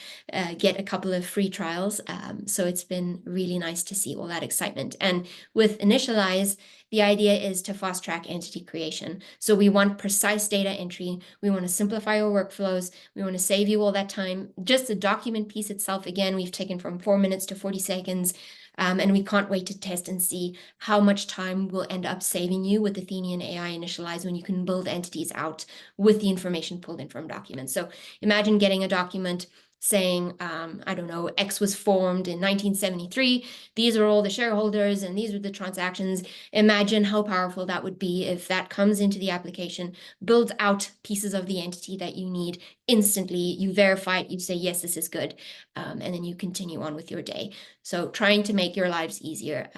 get a couple of free trials. So it's been really nice to see all that excitement. And with Initialize, the idea is to fast track entity creation. So we want precise data entry. We want to simplify our workflows. We want to save you all that time. Just the document piece itself, again, we've taken from 4 minutes to 40 seconds. And we can't wait to test and see how much time will end up saving you with Athennian AI Initialize when you can build entities out with the information pulled in from documents. So imagine getting a document saying, I don't know, X was formed in 1973. These are all the shareholders and these are the transactions. Imagine how powerful that would be if that comes into the application, builds out pieces of the entity that you need instantly. You verify it, you say, yes, this is good. And then you continue on with your day. So trying to make your lives easier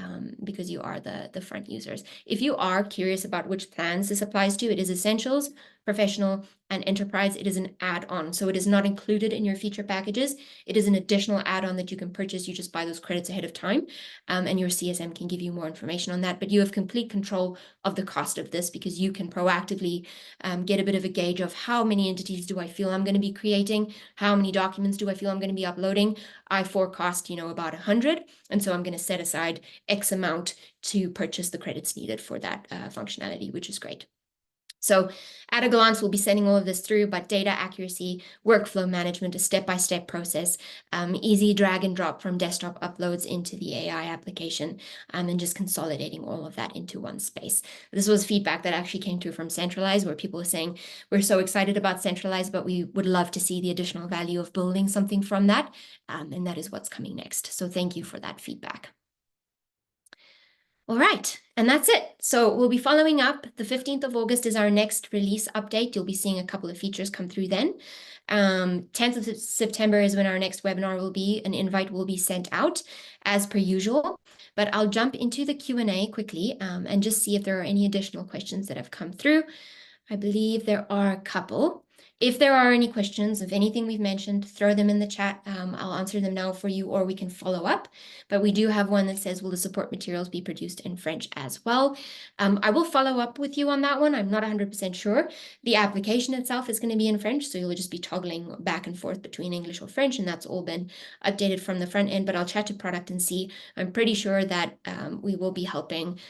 because you are the front users. If you are curious about which plans this applies to, it is Essentials, Professional, and Enterprise. It is an add-on, so it is not included in your feature packages. It is an additional add-on that you can purchase. You just buy those credits ahead of time, and your CSM can give you more information on that. But you have complete control of the cost of this because you can proactively get a bit of a gauge of how many entities do I feel I'm going to be creating, how many documents do I feel I'm going to be uploading. I forecast, about 100, and so I'm going to set aside X amount to purchase the credits needed for that functionality, which is great. So at a glance, we'll be sending all of this through, but data accuracy, workflow management, a step-by-step process, easy drag and drop from desktop uploads into the AI application, and just consolidating all of that into one space. This was feedback that actually came through from Centralize, where people were saying, we're so excited about Centralize, but we would love to see the additional value of building something from that, and that is what's coming next. So thank you for that feedback. All right, and that's it. So we'll be following up. The 15th of August is our next release update. You'll be seeing a couple of features come through then. 10th of September is when our next webinar will be. An invite will be sent out as per usual, but I'll jump into the Q&A quickly and just see if there are any additional questions that have come through. I believe there are a couple. If there are any questions of anything we've mentioned, throw them in the chat. I'll answer them now for you, or we can follow up. But we do have one that says, will the support materials be produced in French as well? I will follow up with you on that one. I'm not 100% sure. The application itself is going to be in French, so you'll just be toggling back and forth between English or French, and that's all been updated from the front end. But I'll chat to product and see. I'm pretty sure that we will be helping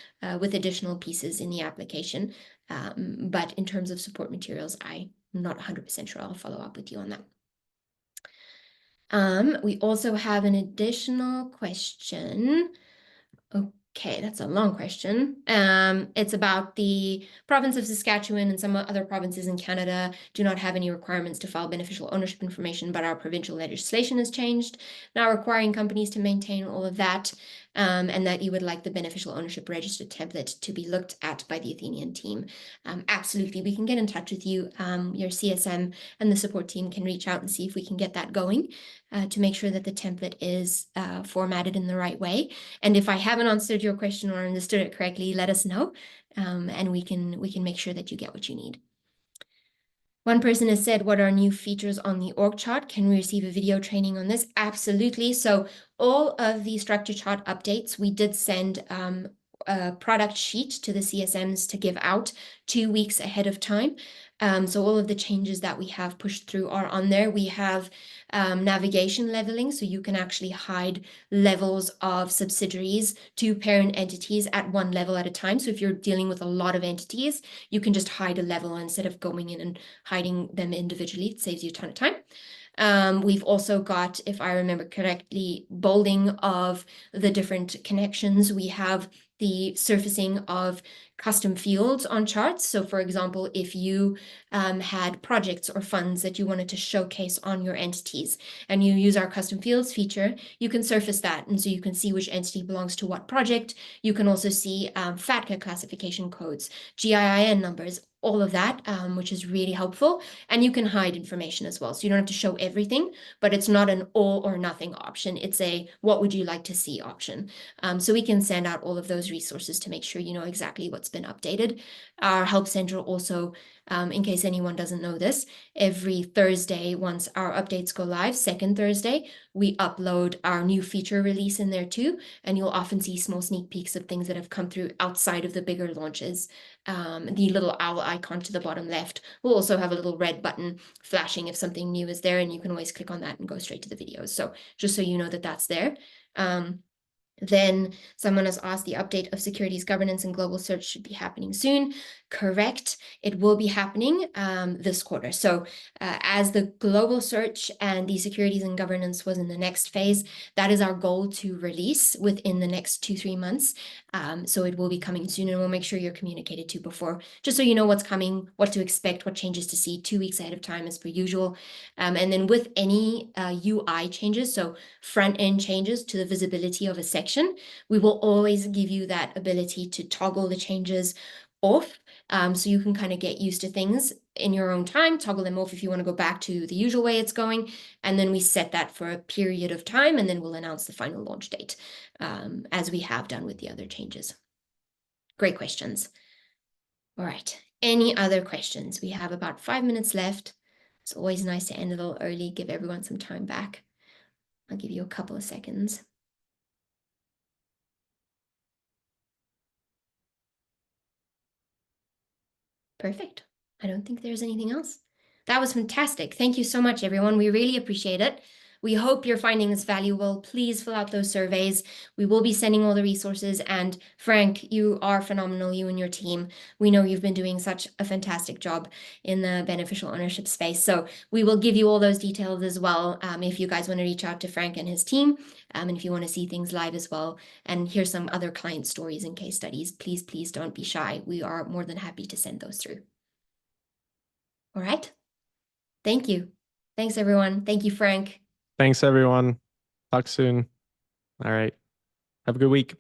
with additional pieces in the application. But in terms of support materials, I'm not 100% sure. I'll follow up with you on that. We also have an additional question. Okay, that's a long question. It's about the province of Saskatchewan and some other provinces in Canada do not have any requirements to file beneficial ownership information, but our provincial legislation has changed, now requiring companies to maintain all of that, and that you would like the beneficial ownership register template to be looked at by the Athennian team. Absolutely, we can get in touch with you. Your CSM and the support team can reach out and see if we can get that going to make sure that the template is formatted in the right way. And if I haven't answered your question or understood it correctly, let us know, and we can make sure that you get what you need. One person has said, what are new features on the org chart? Can we receive a video training on this? Absolutely. So all of the structure chart updates, we did send product sheet to the CSMs to give out 2 weeks ahead of time. So all of the changes that we have pushed through are on there. We have navigation leveling, so you can actually hide levels of subsidiaries to parent entities at one level at a time. So if you're dealing with a lot of entities, you can just hide a level instead of going in and hiding them individually. It saves you a ton of time. We've also got, if I remember correctly, bolding of the different connections. We have the surfacing of custom fields on charts. So for example, if you had projects or funds that you wanted to showcase on your entities and you use our custom fields feature, you can surface that. And so you can see which entity belongs to what project. You can also see FATCA classification codes, GIIN numbers, all of that, which is really helpful. And you can hide information as well. So you don't have to show everything, but it's not an all or nothing option. It's a what would you like to see option. So we can send out all of those resources to make sure you know exactly what's been updated. Our Help Center also, in case anyone doesn't know this, every Thursday, once our updates go live, second Thursday, we upload our new feature release in there too. And you'll often see small sneak peeks of things that have come through outside of the bigger launches. The little owl icon to the bottom left will also have a little red button flashing if something new is there, and you can always click on that and go straight to the videos. So just so you know that that's there. Then someone has asked, the update of securities governance and global search should be happening soon. Correct. It will be happening this quarter. So as the global search and the securities and governance was in the next phase, that is our goal to release within the next 2-3 months. So it will be coming soon, and we'll make sure you're communicated to before, just so you know what's coming, what to expect, what changes to see 2 weeks ahead of time as per usual. And then with any UI changes, so front end changes to the visibility of a section, we will always give you that ability to toggle the changes off, so you can kind of get used to things in your own time, toggle them off if you want to go back to the usual way it's going, and then we set that for a period of time, and then we'll announce the final launch date, as we have done with the other changes. Great questions. All right, any other questions? We have about 5 minutes left. It's always nice to end a little early, give everyone some time back. I'll give you a couple of seconds. Perfect. I don't think there's anything else. That was fantastic. Thank you so much, everyone. We really appreciate it. We hope you're finding this valuable. Please fill out those surveys. We will be sending all the resources. And Frank, you are phenomenal, you and your team. We know you've been doing such a fantastic job in the beneficial ownership space. So we will give you all those details as well, if you guys want to reach out to Frank and his team, and if you want to see things live as well and hear some other client stories and case studies, please don't be shy. We are more than happy to send those through. All right. Thank you. Thanks, everyone. Thank you, Frank. Thanks, everyone. Talk soon. All right. Have a good week.